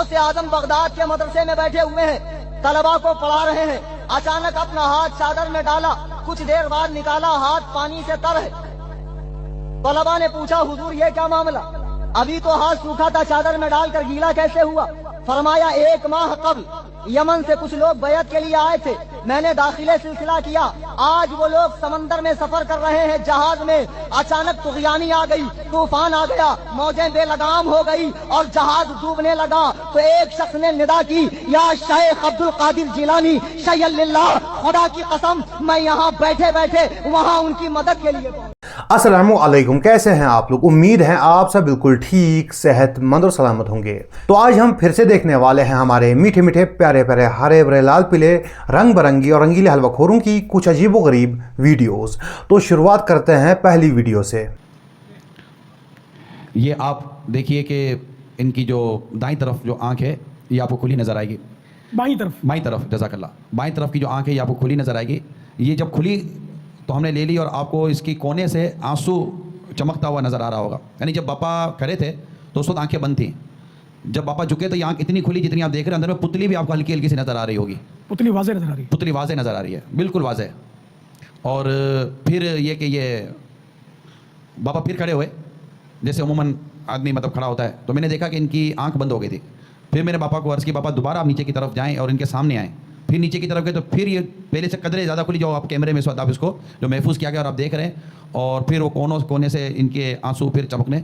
से आजम बगदाद के मदरसे में बैठे हुए हैं, तलबा को पढ़ा रहे हैं। अचानक अपना हाथ चादर में डाला, कुछ देर बाद निकाला, हाथ पानी से तर है। तलबा ने पूछा, हुजूर ये क्या मामला? अभी तो हाथ सूखा था, चादर में डालकर गीला कैसे हुआ? फरमाया, 1 माह कबल यमन से कुछ लोग बैत के लिए आए थे, मैंने दाखिले सिलसिला किया। आज वो लोग समंदर में सफर कर रहे हैं, जहाज में अचानक तुगयानी आ गई, तूफान आ गया, मौजें बेलगाम हो गई और जहाज डूबने लगा। तो एक शख्स ने निदा की, या शेख अब्दुल कादिर जिलानी शय्यल्लाह, खुदा की कसम मैं यहाँ बैठे बैठे वहाँ उनकी मदद के लिए। अस्सलामुअलैकुम, कैसे हैं आप लोग? उम्मीद है आप सब बिल्कुल ठीक, सेहतमंद और सलामत होंगे। तो आज हम फिर से देखने वाले हैं हमारे मीठे मीठे प्यारे प्यारे हरे भरे लाल पीले रंग बिरंगी और रंगीले हलवाखोरों की कुछ अजीबोगरीब वीडियोस। तो शुरुआत करते हैं पहली वीडियो से। ये आप देखिए कि इनकी जो दाईं तरफ जो आंख है ये आपको खुली नजर आएगी। बाईं तरफ जज़ाकल्लाह, बाईं तरफ की जो आंख है ये आपको खुली नजर आएगी। ये जब खुली तो हमने ले ली और आपको इसकी कोने से आंसू चमकता हुआ नज़र आ रहा होगा। यानी जब पापा खड़े थे तो उस वक्त आंखें बंद थी, जब पापा झुके तो ये आंख इतनी खुली जितनी आप देख रहे हैं। अंदर में पुतली भी आपको हल्की हल्की सी नज़र आ रही होगी। पुतली वाज़े नज़र आ रही है, बिल्कुल वाज़े। और फिर ये कि ये पापा फिर खड़े हुए, जैसे अमूमन आदमी मतलब खड़ा होता है, तो मैंने देखा कि इनकी आंख बंद हो गई थी। फिर मैंने पापा को अर्ज़ की, पापा दोबारा आप नीचे की तरफ जाएँ और इनके सामने आएँ। फिर नीचे की तरफ गए तो फिर ये पहले से कदरे ज़्यादा खुली, जो आप कैमरे में आप इसको जो महफूज किया गया और आप देख रहे हैं। और फिर वो कोने से इनके आंसू फिर चमकने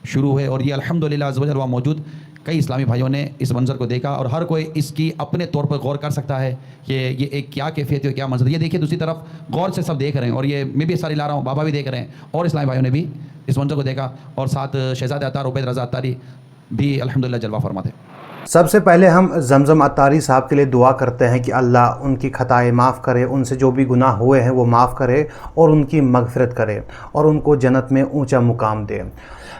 शुरू हुए। और ये अल्हम्दुलिल्लाह अज़्ज़ व जल वहाँ मौजूद कई इस्लामी भाइयों ने इस मंज़र को देखा और हर कोई इसकी अपने तौर पर गौर कर सकता है कि ये एक क्या कैफियत है, क्या मंज़र। ये देखिए दूसरी तरफ गौर से सब देख रहे हैं और ये मैं भी सारी ला रहा हूँ, बाबा भी देख रहे हैं और इस्लामी भाइयों ने भी इस मंज़र को देखा। और साथ शहज़ाद अत्तार उबैद रज़ा अत्तारी भी अल्हम्दुलिल्लाह जलवा फरमाते। सबसे पहले हम जमजम अत्तारी साहब के लिए दुआ करते हैं कि अल्लाह उनकी खताएं माफ़ करे, उनसे जो भी गुनाह हुए हैं वो माफ़ करे और उनकी मगफिरत करे और उनको जन्नत में ऊंचा मुकाम दे।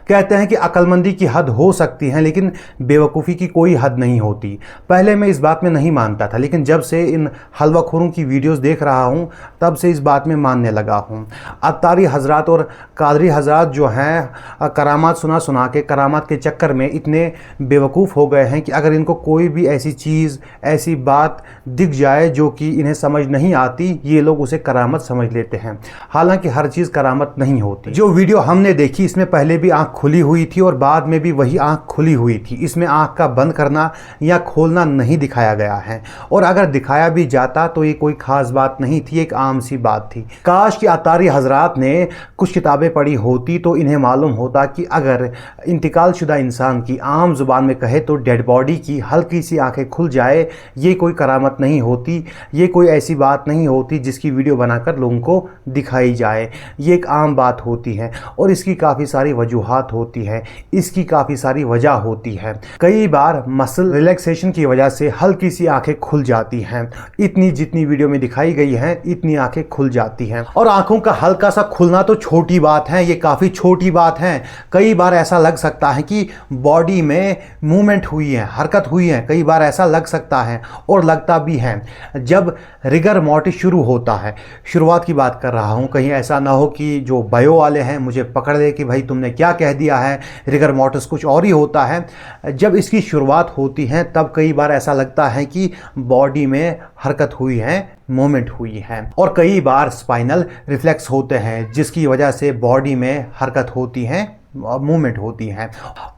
कहते हैं कि अक्लमंदी की हद हो सकती है लेकिन बेवकूफ़ी की कोई हद नहीं होती। पहले मैं इस बात में नहीं मानता था, लेकिन जब से इन हलवाखोरों की वीडियोस देख रहा हूँ तब से इस बात में मानने लगा हूँ। अत्तारी हजरात और कादरी हजरात जो हैं करामात सुना के करामात के चक्कर में इतने बेवकूफ़ हो गए हैं कि अगर इनको कोई भी ऐसी चीज़ ऐसी बात दिख जाए जो कि इन्हें समझ नहीं आती, ये लोग उसे करामत समझ लेते हैं। हालांकि हर चीज़ करामत नहीं होती। जो वीडियो हमने देखी इसमें पहले भी आँख खुली हुई थी और बाद में भी वही आंख खुली हुई थी। इसमें आंख का बंद करना या खोलना नहीं दिखाया गया है और अगर दिखाया भी जाता तो ये कोई खास बात नहीं थी, एक आम सी बात थी। काश कि अत्तारी हजरात ने कुछ किताबें पढ़ी होती तो इन्हें मालूम होता कि अगर इंतकाल शुदा इंसान की आम जुबान में कहे तो डेड बॉडी की हल्की सी आंखें खुल जाए, ये कोई करामत नहीं होती, ये कोई ऐसी बात नहीं होती जिसकी वीडियो बनाकर लोगों को दिखाई जाए। ये एक आम बात होती है और इसकी काफ़ी सारी वजूहात होती है, इसकी काफ़ी सारी वजह होती है। कई बार मसल रिलैक्सेशन की वजह से हल्की सी आंखें खुल जाती हैं। इतनी जितनी वीडियो में दिखाई गई हैं इतनी आंखें खुल जाती हैं। और आंखों का हल्का सा खुलना तो छोटी बात है, ये काफ़ी छोटी बात है। कई बार ऐसा लग सकता है कि बॉडी में मूवमेंट हुई है, हरकत हुई है, कई बार ऐसा लग सकता है और लगता भी है। जब रिगर मोर्टिस शुरू होता है, शुरुआत की बात कर रहा हूँ, कहीं ऐसा ना हो कि जो बायो वाले हैं मुझे पकड़ ले कि भाई तुमने क्या कह दिया है, रिगर मोर्टिस कुछ और ही होता है। जब इसकी शुरुआत होती है तब कई बार ऐसा लगता है कि बॉडी में हरकत हुई है, मूवमेंट हुई है। और कई बार स्पाइनल रिफ्लेक्स होते हैं जिसकी वजह से बॉडी में हरकत होती है, मूवमेंट होती हैं।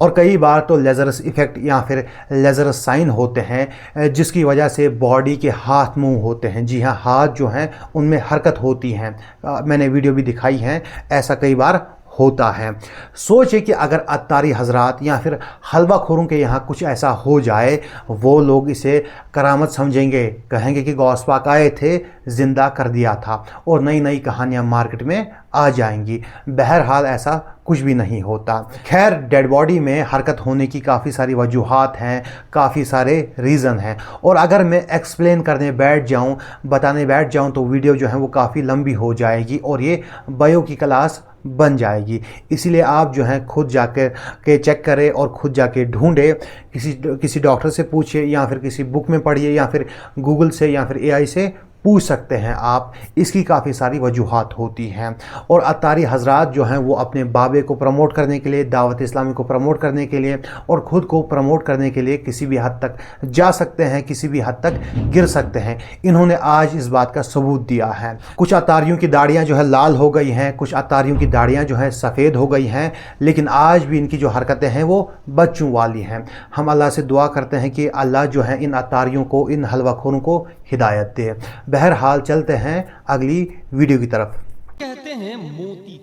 और कई बार तो लेज़रस इफ़ेक्ट या फिर लेज़रस साइन होते हैं जिसकी वजह से बॉडी के हाथ मूव होते हैं। जी हाँ, हाथ जो हैं उनमें हरकत होती हैं। मैंने वीडियो भी दिखाई है, ऐसा कई बार होता है। सोचे कि अगर अत्तारी हजरात या फिर हलवाखोरों के यहाँ कुछ ऐसा हो जाए, वो लोग इसे करामत समझेंगे, कहेंगे कि गौस पाक आए थे, ज़िंदा कर दिया था और नई नई कहानियाँ मार्केट में आ जाएंगी। बहरहाल ऐसा कुछ भी नहीं होता। खैर, डेड बॉडी में हरकत होने की काफ़ी सारी वजूहात हैं, काफ़ी सारे रीज़न हैं और अगर मैं एक्सप्लेन करने बैठ जाऊँ, बताने बैठ जाऊँ तो वीडियो जो है वो काफ़ी लंबी हो जाएगी और ये बायो की क्लास बन जाएगी। इसीलिए आप जो हैं खुद जाकर के चेक करें और खुद जाके ढूंढें, किसी डॉक्टर से पूछिए या फिर किसी बुक में पढ़िए या फिर गूगल से या फिर एआई से पूछ सकते हैं आप। इसकी काफ़ी सारी वजूहात होती हैं। और अत्तारी हजरात जो हैं वो अपने बाबे को प्रमोट करने के लिए, दावत इस्लामी को प्रमोट करने के लिए और ख़ुद को प्रमोट करने के लिए किसी भी हद तक जा सकते हैं, किसी भी हद तक गिर सकते हैं। इन्होंने आज इस बात का सबूत दिया है। कुछ अत्तारियों की दाढ़ियाँ जो है लाल हो गई हैं, कुछ अत्तारियों की दाढ़ियाँ जो है सफ़ेद हो गई हैं, लेकिन आज भी इनकी जो हरकतें हैं वो बच्चों वाली हैं। हम अल्लाह से दुआ करते हैं कि अल्लाह जो है इन अत्तारियों को, इन हलवाखोरों को हिदायत दे। बहरहाल चलते हैं अगली वीडियो की तरफ। कहते हैं मोती,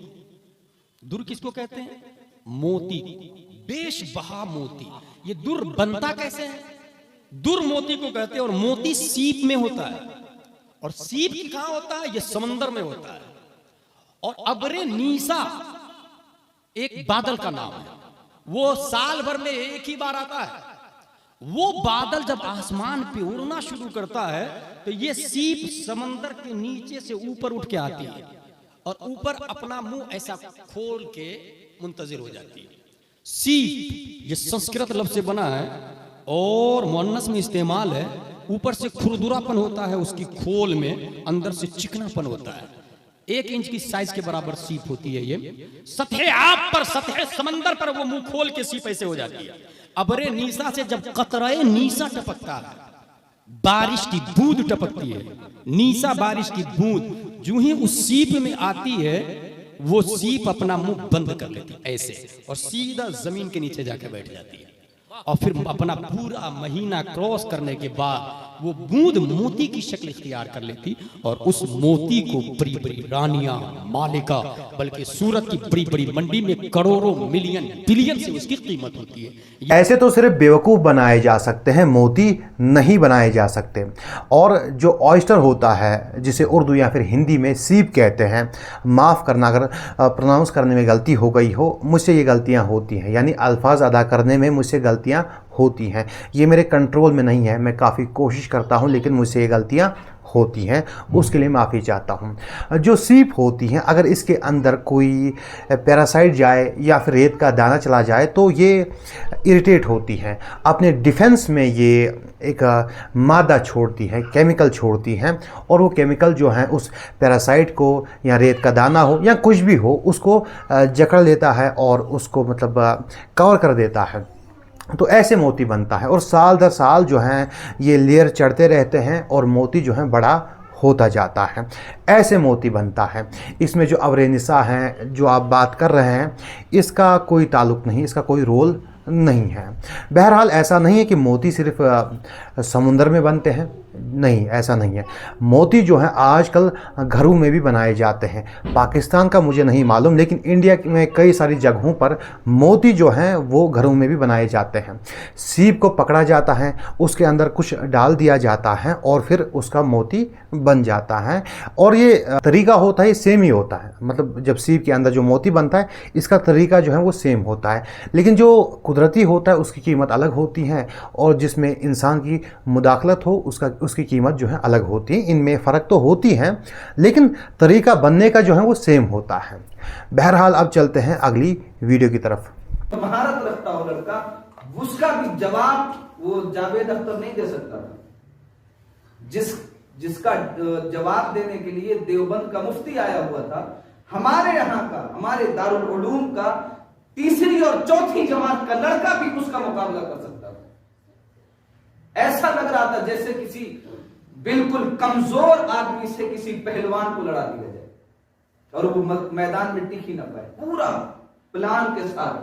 दुर किसको कहते हैं? मोती, बेशबहा मोती। ये दुर बनता कैसे है? दुर मोती को कहते हैं। और मोती सीप में होता है। और सीप कहां होता है? ये समंदर में होता है। और अबरे नीसा एक बादल का नाम है, वो साल भर में एक ही बार आता है। वो बादल जब आसमान पे उड़ना शुरू करता है तो ये सीप समंदर के नीचे से ऊपर उठ के आती है और ऊपर अपना मुंह ऐसा खोल के मुंतजिर हो जाती है। सीप ये संस्कृत लफ्ज से बना है और मुअन्नस में इस्तेमाल है। ऊपर से खुरदुरापन होता है उसकी खोल में, अंदर से चिकनापन होता है। 1 इंच की साइज के बराबर सीप होती है ये। सतह आब पर, सतह समंदर पर वो मुंह खोल के सीप ऐसे हो जाती है। अबरे नीसा से जब कतरे नीसा टपकता है, बारिश की बूंद टपकती है, नीसा बारिश की बूंद जो ही उस सीप में आती है, वो सीप अपना मुंह बंद कर लेती है ऐसे और सीधा जमीन के नीचे जाकर बैठ जाती है। और फिर अपना पूरा महीना क्रॉस करने के बाद वो बूंद मोती की शक्ल इख्तियार कर लेती और उस मोती को बड़ी बड़ी रानियां, मालिका, बल्कि सूरत की बड़ी बड़ी मंडी में करोड़ों, मिलियन, बिलियन से उसकी कीमत होती है। ऐसे तो सिर्फ बेवकूफ़ बनाए जा सकते हैं, मोती नहीं बनाए जा सकते। और जो ऑयस्टर होता है, जिसे उर्दू या फिर हिंदी में सीप कहते हैं, माफ़ करना अगर प्रोनाउंस करने में गलती हो गई हो, मुझसे ये गलतियाँ होती हैं, यानी अल्फाज अदा करने में मुझसे गलतियाँ होती हैं। ये मेरे कंट्रोल में नहीं है, मैं काफ़ी कोशिश करता हूँ लेकिन मुझसे ये गलतियाँ होती हैं, उसके लिए माफ़ी चाहता हूँ। जो सीप होती हैं, अगर इसके अंदर कोई पैरासाइट जाए या फिर रेत का दाना चला जाए तो ये इरिटेट होती हैं। अपने डिफेंस में ये एक मादा छोड़ती है, केमिकल छोड़ती हैं, और वो केमिकल जो है उस पैरासाइट को या रेत का दाना हो या कुछ भी हो उसको जकड़ लेता है और उसको मतलब कवर कर देता है। तो ऐसे मोती बनता है और साल दर साल जो हैं ये लेयर चढ़ते रहते हैं और मोती जो है बड़ा होता जाता है। ऐसे मोती बनता है। इसमें जो अबरे निसा हैं जो आप बात कर रहे हैं, इसका कोई ताल्लुक़ नहीं, इसका कोई रोल नहीं है। बहरहाल ऐसा नहीं है कि मोती सिर्फ समुंदर में बनते हैं, नहीं, ऐसा नहीं है। मोती जो है आजकल घरों में भी बनाए जाते हैं। पाकिस्तान का मुझे नहीं मालूम, लेकिन इंडिया में कई सारी जगहों पर मोती जो हैं वो घरों में भी बनाए जाते हैं। सीप को पकड़ा जाता है, उसके अंदर कुछ डाल दिया जाता है और फिर उसका मोती बन जाता है। और ये तरीका होता है सेम ही होता है, मतलब जब सीप के अंदर जो मोती बनता है इसका तरीका जो है वो सेम होता है, लेकिन जो कुदरती होता है उसकी कीमत अलग होती है और जिसमें इंसान की मुदाखलत हो उसकी कीमत जो है अलग होती है। इनमें फ़र्क तो होती है लेकिन तरीका बनने का जो है वो सेम होता है। बहरहाल अब चलते हैं अगली वीडियो की तरफ। महारत रखता हो लड़का, उसका भी जवाब वो जावेद अख्तर नहीं दे सकता था। जिसका जवाब देने के लिए देवबंद का मुफ्ती आया हुआ था, हमारे यहाँ का, हमारे दारुल उलूम का तीसरी और चौथी जमात का लड़का भी उसका मुकाबला कर सकता था। ऐसा लग रहा था जैसे किसी बिल्कुल कमजोर आदमी से किसी पहलवान को लड़ा दिया जाए और वो मैदान में टिक ही ना पाए, पूरा प्लान के साथ।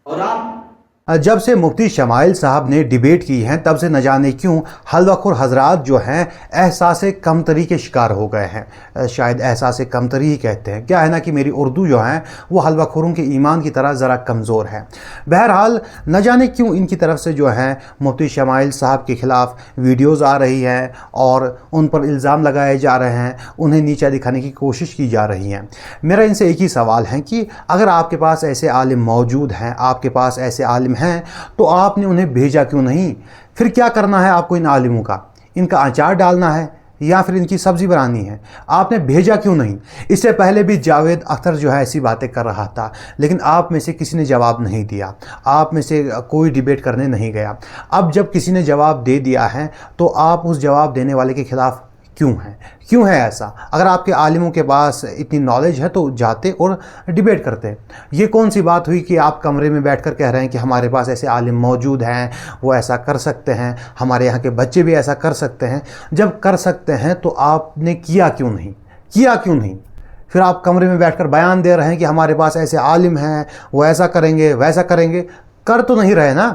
और आप जब से मुफ्ती शमाइल साहब ने डिबेट की है तब से न जाने क्यों हलवाखोर हजरात जो हैं एहसास कमतरी के शिकार हो गए हैं। शायद एहसास कमतरी ही कहते हैं। क्या है ना कि मेरी उर्दू जो है वो हलवाखोरों के ईमान की तरह ज़रा कमज़ोर है। बहरहाल न जाने क्यों इनकी तरफ से जो है मुफ्ती शमाइल साहब के ख़िलाफ़ वीडियोज़ आ रही है और उन पर इल्ज़ाम लगाए जा रहे हैं, उन्हें नीचा दिखाने की कोशिश की जा रही है। मेरा इनसे एक ही सवाल है कि अगर आपके पास ऐसे आलिम मौजूद हैं, आपके पास ऐसे आलिम हैं, तो आपने उन्हें भेजा क्यों नहीं? फिर क्या करना है आपको इन आलिमों का? इनका अचार डालना है, या फिर इनकी सब्ज़ी बनानी है, आपने भेजा क्यों नहीं? इससे पहले भी जावेद अख्तर जो है ऐसी बातें कर रहा था, लेकिन आप में से किसी ने जवाब नहीं दिया, आप में से कोई डिबेट करने नहीं गया। अब जब किसी ने जवाब दे दिया है तो आप उस जवाब देने वाले के खिलाफ क्यों है ऐसा? अगर आपके आलिमों के पास इतनी नॉलेज है तो जाते और डिबेट करते। ये कौन सी बात हुई कि आप कमरे में बैठकर कह रहे हैं कि हमारे पास ऐसे आलिम मौजूद हैं, वो ऐसा कर सकते हैं, हमारे यहाँ के बच्चे भी ऐसा कर सकते हैं। जब कर सकते हैं तो आपने किया क्यों नहीं? फिर आप कमरे में बैठकर बयान दे रहे हैं कि हमारे पास ऐसे आलिम हैं, वो ऐसा करेंगे वैसा करेंगे, कर तो नहीं रहे ना,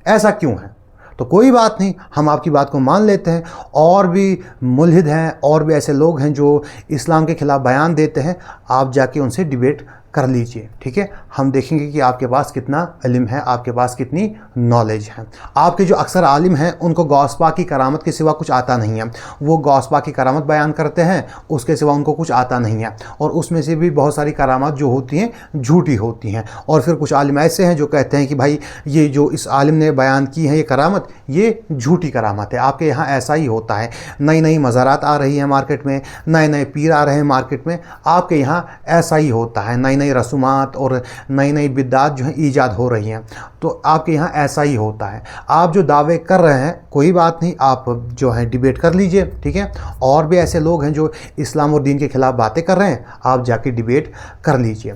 ऐसा क्यों है? तो कोई बात नहीं, हम आपकी बात को मान लेते हैं। और भी मुल्हिद हैं, और भी ऐसे लोग हैं जो इस्लाम के ख़िलाफ़ बयान देते हैं, आप जाके उनसे डिबेट कर लीजिए, ठीक है। हम देखेंगे कि आपके पास कितना इल्म है, आपके पास कितनी नॉलेज है। आपके जो अक्सर आलिम हैं उनको गौसपा की करामत के सिवा कुछ आता नहीं है। वो गौसपा की करामत बयान करते हैं, उसके सिवा उनको कुछ आता नहीं है। और उसमें से भी बहुत सारी करामत जो होती हैं झूठी होती हैं। और फिर कुछ आलिम ऐसे हैं जो कहते हैं कि भाई ये जो इस आलिम ने बयान की है ये करामत, ये झूठी करामत है। आपके यहाँ ऐसा ही होता है, नई नई मज़ारात आ रही हैं मार्केट में, नए नए पीर आ रहे हैं मार्केट में, आपके यहाँ ऐसा ही होता है, नई नई रसूमात और नई नई बिद्दात जो है ईजाद हो रही हैं। तो आपके यहाँ ऐसा ही होता है। आप जो दावे कर रहे हैं कोई बात नहीं, आप जो है डिबेट कर लीजिए, ठीक है। और भी ऐसे लोग हैं जो इस्लाम और दीन के ख़िलाफ़ बातें कर रहे हैं, आप जाके डिबेट कर लीजिए।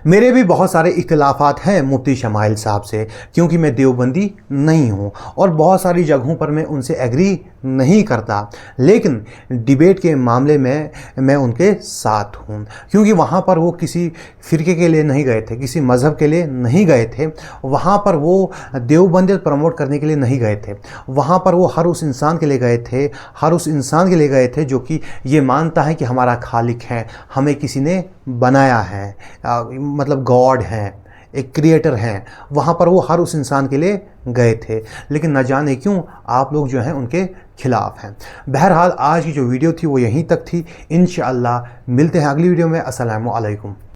मेरे भी बहुत सारे इख्तिलाफ़ात हैं मुफ्ती शमाइल साहब से, क्योंकि मैं देवबंदी नहीं हूँ और बहुत सारी जगहों पर मैं उनसे एग्री नहीं करता, लेकिन डिबेट के मामले में मैं उनके साथ हूँ। क्योंकि वहाँ पर वो किसी फ़िरके के लिए नहीं गए थे, किसी मज़हब के लिए नहीं गए थे, वहाँ पर वो देवबंदियत प्रमोट करने के लिए नहीं गए थे। वहाँ पर वो हर उस इंसान के लिए गए थे, हर उस इंसान के लिए गए थे जो कि ये मानता है कि हमारा खालिक है, हमें किसी ने बनाया है, मतलब गॉड है, एक क्रिएटर हैं। वहाँ पर वो हर उस इंसान के लिए गए थे, लेकिन न जाने क्यों आप लोग जो हैं उनके खिलाफ़ हैं। बहरहाल आज की जो वीडियो थी वो यहीं तक थी। इंशाअल्लाह मिलते हैं अगली वीडियो में। अस्सलामु अलैकुम।